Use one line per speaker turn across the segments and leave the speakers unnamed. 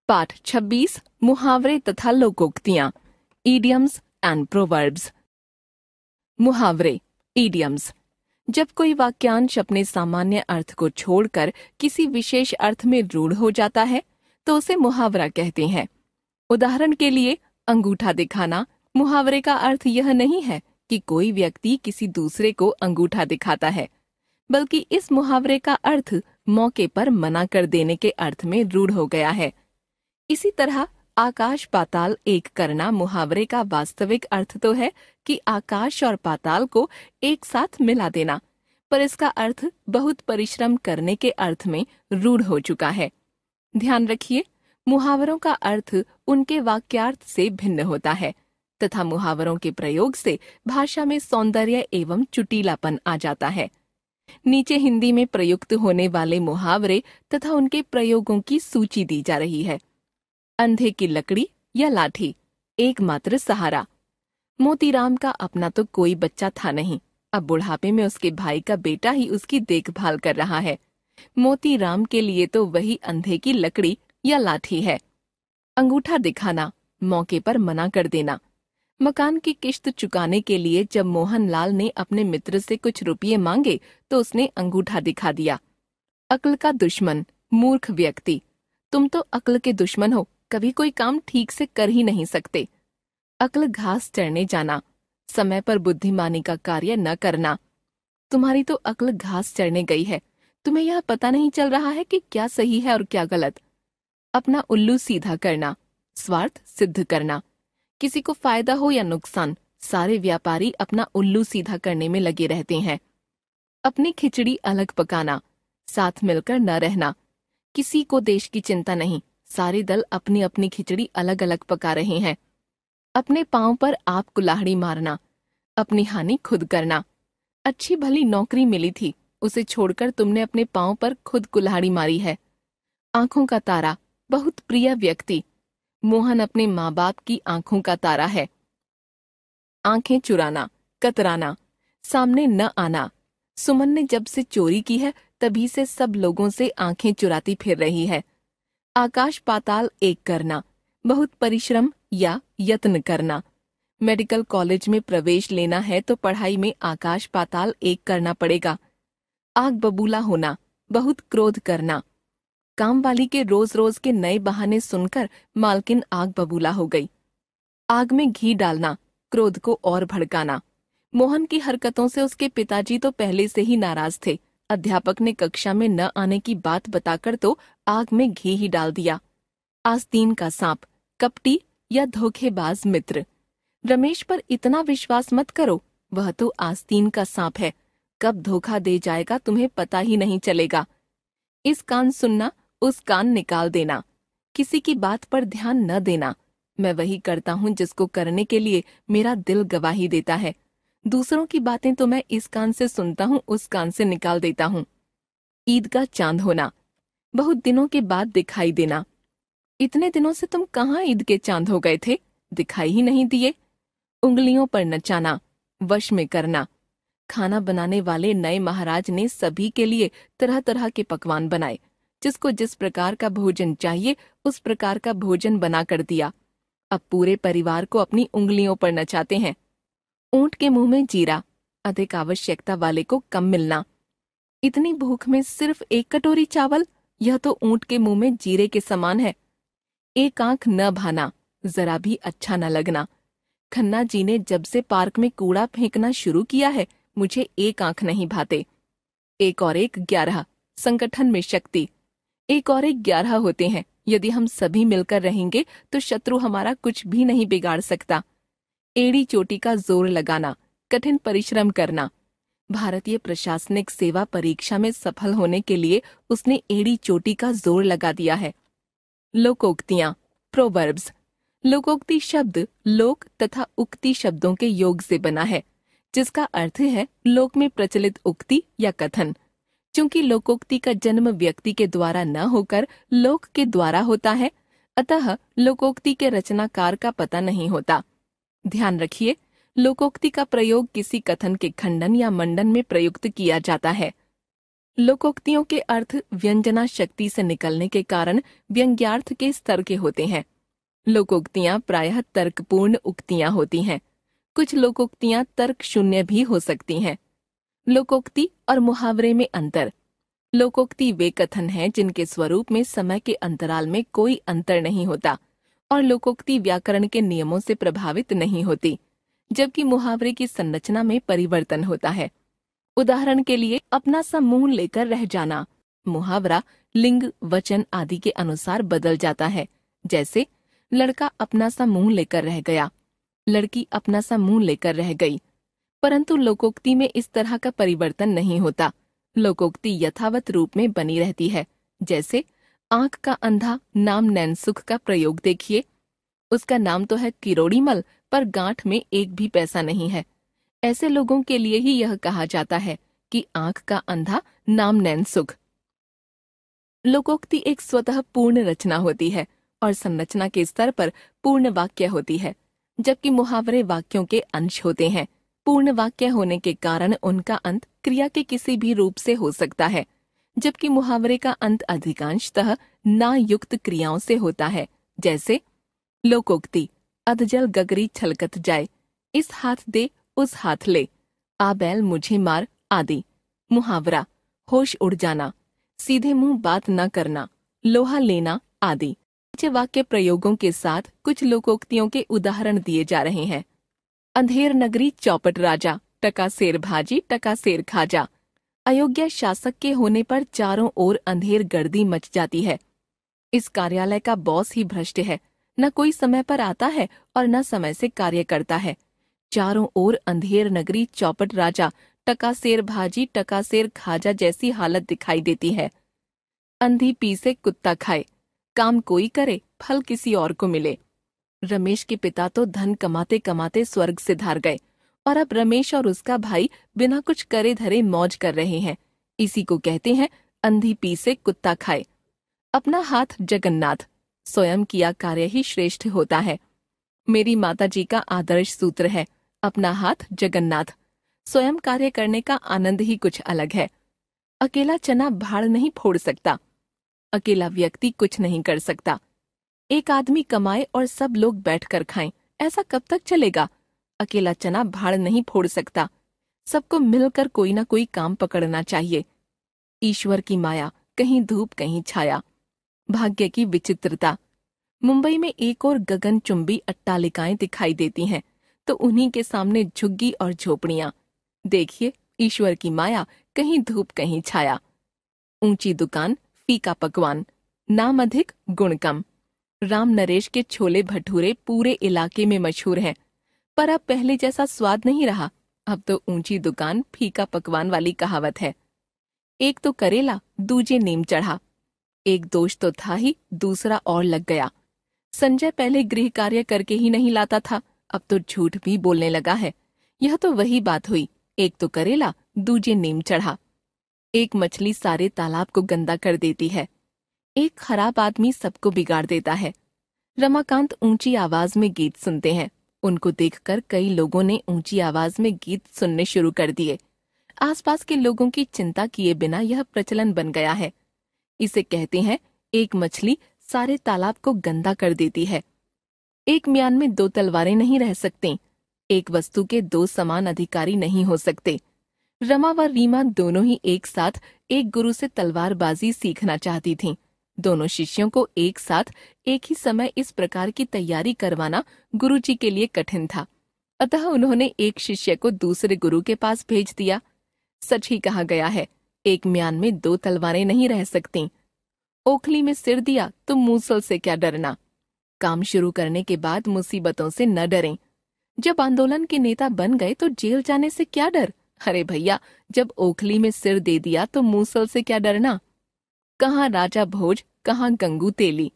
पाठ 26 मुहावरे तथा लोकोक्तियां इडियम्स एंड प्रोवर्ब्स। मुहावरे इडियम्स। जब कोई वाक्यांश अपने सामान्य अर्थ को छोड़कर किसी विशेष अर्थ में रूढ़ हो जाता है तो उसे मुहावरा कहते हैं। उदाहरण के लिए अंगूठा दिखाना। मुहावरे का अर्थ यह नहीं है कि कोई व्यक्ति किसी दूसरे को अंगूठा दिखाता है, बल्कि इस मुहावरे का अर्थ मौके पर मना कर देने के अर्थ में रूढ़ हो गया है। इसी तरह आकाश पाताल एक करना मुहावरे का वास्तविक अर्थ तो है कि आकाश और पाताल को एक साथ मिला देना, पर इसका अर्थ बहुत परिश्रम करने के अर्थ में रूढ़ हो चुका है। ध्यान रखिए, मुहावरों का अर्थ उनके वाक्यार्थ से भिन्न होता है तथा मुहावरों के प्रयोग से भाषा में सौंदर्य एवं चुटीलापन आ जाता है। नीचे हिंदी में प्रयुक्त होने वाले मुहावरे तथा उनके प्रयोगों की सूची दी जा रही है। अंधे की लकड़ी या लाठी, एकमात्र सहारा। मोतीराम का अपना तो कोई बच्चा था नहीं, अब बुढ़ापे में उसके भाई का बेटा ही उसकी देखभाल कर रहा है। मोतीराम के लिए तो वही अंधे की लकड़ी या लाठी है। अंगूठा दिखाना, मौके पर मना कर देना। मकान की किश्त चुकाने के लिए जब मोहनलाल ने अपने मित्र से कुछ रुपये मांगे तो उसने अंगूठा दिखा दिया। अक्ल का दुश्मन, मूर्ख व्यक्ति। तुम तो अक्ल के दुश्मन हो, कभी कोई काम ठीक से कर ही नहीं सकते। अक्ल घास चढ़ने जाना, समय पर बुद्धिमानी का कार्य न करना। तुम्हारी तो अक्ल घास चढ़ने गई है, तुम्हें यह पता नहीं चल रहा है कि क्या सही है और क्या गलत। अपना उल्लू सीधा करना, स्वार्थ सिद्ध करना। किसी को फायदा हो या नुकसान, सारे व्यापारी अपना उल्लू सीधा करने में लगे रहते हैं। अपनी खिचड़ी अलग पकाना, साथ मिलकर न रहना। किसी को देश की चिंता नहीं, सारे दल अपनी अपनी खिचड़ी अलग अलग पका रहे हैं। अपने पांव पर आप कुल्हाड़ी मारना, अपनी हानि खुद करना। अच्छी भली नौकरी मिली थी, उसे छोड़कर तुमने अपने पांव पर खुद कुल्हाड़ी मारी है। आंखों का तारा, बहुत प्रिय व्यक्ति। मोहन अपने माँ बाप की आंखों का तारा है। आंखें चुराना, कतराना, सामने न आना। सुमन ने जब से चोरी की है तभी से सब लोगों से आंखें चुराती फिर रही है। आकाश पाताल एक करना, बहुत परिश्रम या यत्न करना। मेडिकल कॉलेज में प्रवेश लेना है तो पढ़ाई में आकाश पाताल एक करना पड़ेगा। आग बबूला होना, बहुत क्रोध करना। काम वाली के रोज रोज के नए बहाने सुनकर मालकिन आग बबूला हो गई। आग में घी डालना, क्रोध को और भड़काना। मोहन की हरकतों से उसके पिताजी तो पहले से ही नाराज थे। अध्यापक ने कक्षा में न आने की बात बताकर तो आग में घी ही डाल दिया। आस्तीन का सांप, कपटी या धोखेबाज मित्र। रमेश पर इतना विश्वास मत करो, वह तो आस्तीन का सांप है, कब धोखा दे जाएगा तुम्हें पता ही नहीं चलेगा। इस कान सुनना, उस कान निकाल देना। किसी की बात पर ध्यान न देना। मैं वही करता हूँ जिसको करने के लिए मेरा दिल गवाही देता है। दूसरों की बातें तो मैं इस कान से सुनता हूँ, उस कान से निकाल देता हूँ। ईद का चांद होना, बहुत दिनों के बाद दिखाई देना। इतने दिनों से तुम कहाँ ईद के चांद हो गए थे, दिखाई ही नहीं दिए। उंगलियों पर नचाना, वश में करना। खाना बनाने वाले नए महाराज ने सभी के लिए तरह तरह के पकवान बनाए। जिसको जिस प्रकार का भोजन चाहिए उस प्रकार का भोजन बना कर दिया। अब पूरे परिवार को अपनी उंगलियों पर नचाते हैं। ऊंट के मुंह में जीरा, अधिक आवश्यकता वाले को कम मिलना। इतनी भूख में सिर्फ एक कटोरी चावल, यह तो ऊंट के मुंह में जीरे के समान है। एक आंख न भाना, जरा भी अच्छा न लगना। खन्ना जी ने जब से पार्क में कूड़ा फेंकना शुरू किया है, मुझे एक आंख नहीं भाते। एक और एक 11, संगठन में शक्ति। एक और एक 11 होते हैं, यदि हम सभी मिलकर रहेंगे तो शत्रु हमारा कुछ भी नहीं बिगाड़ सकता। एड़ी चोटी का जोर लगाना, कठिन परिश्रम करना। भारतीय प्रशासनिक सेवा परीक्षा में सफल होने के लिए उसने एड़ी चोटी का जोर लगा दिया है। लोकोक्तियां, प्रोवर्ब्स। लोकोक्ति शब्द लोक तथा उक्ति शब्दों के योग से बना है, जिसका अर्थ है लोक में प्रचलित उक्ति या कथन। चूंकि लोकोक्ति का जन्म व्यक्ति के द्वारा न होकर लोक के द्वारा होता है, अतः लोकोक्ति के रचनाकार का पता नहीं होता। ध्यान रखिए, लोकोक्ति का प्रयोग किसी कथन के खंडन या मंडन में प्रयुक्त किया जाता है। लोकोक्तियों के अर्थ व्यंजना शक्ति से निकलने के कारण व्यंग्यार्थ के स्तर के होते हैं। लोकोक्तियां प्रायः तर्कपूर्ण उक्तियां होती हैं। कुछ लोकोक्तियां तर्क शून्य भी हो सकती हैं। लोकोक्ति और मुहावरे में अंतर। लोकोक्ति वे कथन हैं जिनके स्वरूप में समय के अंतराल में कोई अंतर नहीं होता और लोकोक्ति व्याकरण के नियमों से प्रभावित नहीं होती, जबकि मुहावरे की संरचना में परिवर्तन होता है। उदाहरण के लिए अपना सा मुंह लेकर रह जाना। मुहावरा लिंग, वचन आदि के अनुसार बदल जाता है। जैसे लड़का अपना सा मुंह लेकर रह गया, लड़की अपना सा मुंह लेकर रह गई। परंतु लोकोक्ति में इस तरह का परिवर्तन नहीं होता। लोकोक्ति यथावत रूप में बनी रहती है। जैसे आंख का अंधा नाम नैनसुख का प्रयोग देखिए। उसका नाम तो है किरोड़ीमल, पर गांठ में एक भी पैसा नहीं है। ऐसे लोगों के लिए ही यह कहा जाता है कि आंख का अंधा नाम नैनसुख। लोकोक्ति एक स्वतः पूर्ण रचना होती है और संरचना के स्तर पर पूर्ण वाक्य होती है, जबकि मुहावरे वाक्यों के अंश होते हैं। पूर्ण वाक्य होने के कारण उनका अंत क्रिया के किसी भी रूप से हो सकता है, जबकि मुहावरे का अंत अधिकांशतः ना युक्त क्रियाओं से होता है। जैसे लोकोक्ति अधजल गगरी छलकत जाए, इस हाथ दे उस हाथ ले, आ बैल मुझे मार आदि। मुहावरा होश उड़ जाना, सीधे मुंह बात न करना, लोहा लेना आदि। नीचे वाक्य प्रयोगों के साथ कुछ लोकोक्तियों के उदाहरण दिए जा रहे हैं। अंधेर नगरी चौपट राजा, टका सेर भाजी टका सेर खाजा। अयोग्य शासक के होने पर चारों ओर अंधेर गर्दी मच जाती है। इस कार्यालय का बॉस ही भ्रष्ट है, न कोई समय पर आता है और न समय से कार्य करता है। चारों ओर अंधेर नगरी चौपट राजा, टका सेर भाजी टका सेर खाजा जैसी हालत दिखाई देती है। अंधी पी से कुत्ता खाए, काम कोई करे फल किसी और को मिले। रमेश के पिता तो धन कमाते कमाते स्वर्ग से धार गए और अब रमेश और उसका भाई बिना कुछ करे धरे मौज कर रहे हैं। इसी को कहते हैं अंधी पी से कुत्ता खाए। अपना हाथ जगन्नाथ, स्वयं किया कार्य ही श्रेष्ठ होता है। मेरी माताजी का आदर्श सूत्र है, अपना हाथ जगन्नाथ। स्वयं कार्य करने का आनंद ही कुछ अलग है। अकेला चना भाड़ नहीं फोड़ सकता, अकेला व्यक्ति कुछ नहीं कर सकता। एक आदमी कमाए और सब लोग बैठकर खाएं, ऐसा कब तक चलेगा? अकेला चना भाड़ नहीं फोड़ सकता, सबको मिलकर कोई ना कोई काम पकड़ना चाहिए। ईश्वर की माया, कहीं धूप कहीं छाया। भाग्य की विचित्रता। मुंबई में एक और गगनचुंबी अट्टालिकाएं दिखाई देती हैं, तो उन्हीं के सामने झुग्गी और झोपड़ियां। देखिए ईश्वर की माया, कहीं धूप कहीं छाया। ऊंची दुकान फीका पकवान, नाम अधिक गुण कम। राम नरेश के छोले भटूरे पूरे इलाके में मशहूर हैं, पर अब पहले जैसा स्वाद नहीं रहा। अब तो ऊंची दुकान फीका पकवान वाली कहावत है। एक तो करेला दूजे नीम चढ़ा। एक दोष तो था ही, दूसरा और लग गया। संजय पहले गृह कार्य करके ही नहीं लाता था, अब तो झूठ भी बोलने लगा है। यह तो वही बात हुई, एक तो करेला दूजे नीम चढ़ा। एक मछली सारे तालाब को गंदा कर देती है, एक खराब आदमी सबको बिगाड़ देता है। रमाकांत ऊंची आवाज में गीत सुनते हैं। उनको देखकर कई लोगों ने ऊंची आवाज में गीत सुनने शुरू कर दिए। आसपास के लोगों की चिंता किए बिना यह प्रचलन बन गया है। इसे कहते हैं एक मछली सारे तालाब को गंदा कर देती है। एक म्यान में दो तलवारें नहीं रह सकती। एक वस्तु के दो समान अधिकारी नहीं हो सकते। रमा व रीमा दोनों ही एक साथ एक गुरु से तलवारबाजी सीखना चाहती थीं। दोनों शिष्यों को एक साथ एक ही समय इस प्रकार की तैयारी करवाना गुरुजी के लिए कठिन था। अतः उन्होंने एक शिष्य को दूसरे गुरु के पास भेज दिया। सच ही कहा गया है, एक म्यान में दो तलवारें नहीं रह सकतीं। ओखली में सिर दिया तो मूसल से क्या डरना। काम शुरू करने के बाद मुसीबतों से न डरें। जब आंदोलन के नेता बन गए तो जेल जाने से क्या डर। अरे भैया, जब ओखली में सिर दे दिया तो मूसल से क्या डरना। कहाँ राजा भोज, कहाँ गंगू तेली।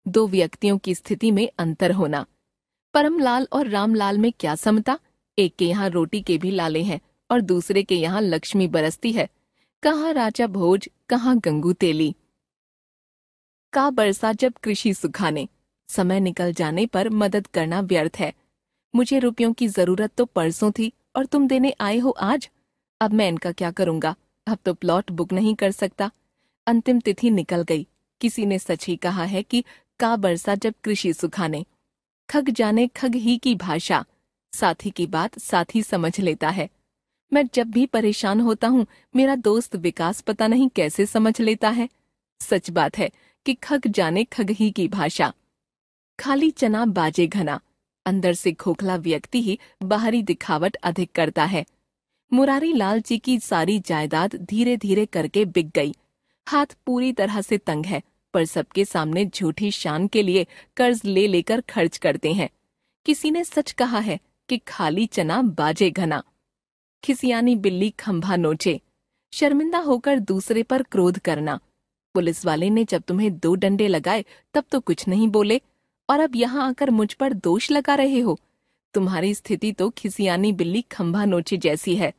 दो व्यक्तियों की स्थिति में अंतर होना। परमलाल और रामलाल में क्या समता। एक के यहाँ रोटी के भी लाले हैं और दूसरे के यहाँ लक्ष्मी बरसती है। कहाँ राजा भोज, कहाँ गंगू तेली। का बरसा जब कृषि सुखाने, समय निकल जाने पर मदद करना व्यर्थ है। मुझे रुपयों की जरूरत तो परसों थी और तुम देने आए हो आज। अब मैं इनका क्या करूंगा। अब तो प्लॉट बुक नहीं कर सकता। अंतिम तिथि निकल गई। किसी ने सच ही कहा है कि का बरसा जब कृषि सुखाने। खग जाने खग ही की भाषा, साथी की बात साथी समझ लेता है। मैं जब भी परेशान होता हूँ, मेरा दोस्त विकास पता नहीं कैसे समझ लेता है। सच बात है कि खग जाने खग ही की भाषा। खाली चना बाजे घना, अंदर से खोखला व्यक्ति ही बाहरी दिखावट अधिक करता है। मुरारी लाल जी की सारी जायदाद धीरे धीरे करके बिक गई। हाथ पूरी तरह से तंग है, पर सबके सामने झूठी शान के लिए कर्ज ले लेकर खर्च करते हैं। किसी ने सच कहा है कि खाली चना बाजे घना। खिसियानी बिल्ली खंभा नोचे। शर्मिंदा होकर दूसरे पर क्रोध करना। पुलिस वाले ने जब तुम्हें 2 डंडे लगाए तब तो कुछ नहीं बोले, और अब यहाँ आकर मुझ पर दोष लगा रहे हो। तुम्हारी स्थिति तो खिसियानी बिल्ली खंभा नोचे जैसी है।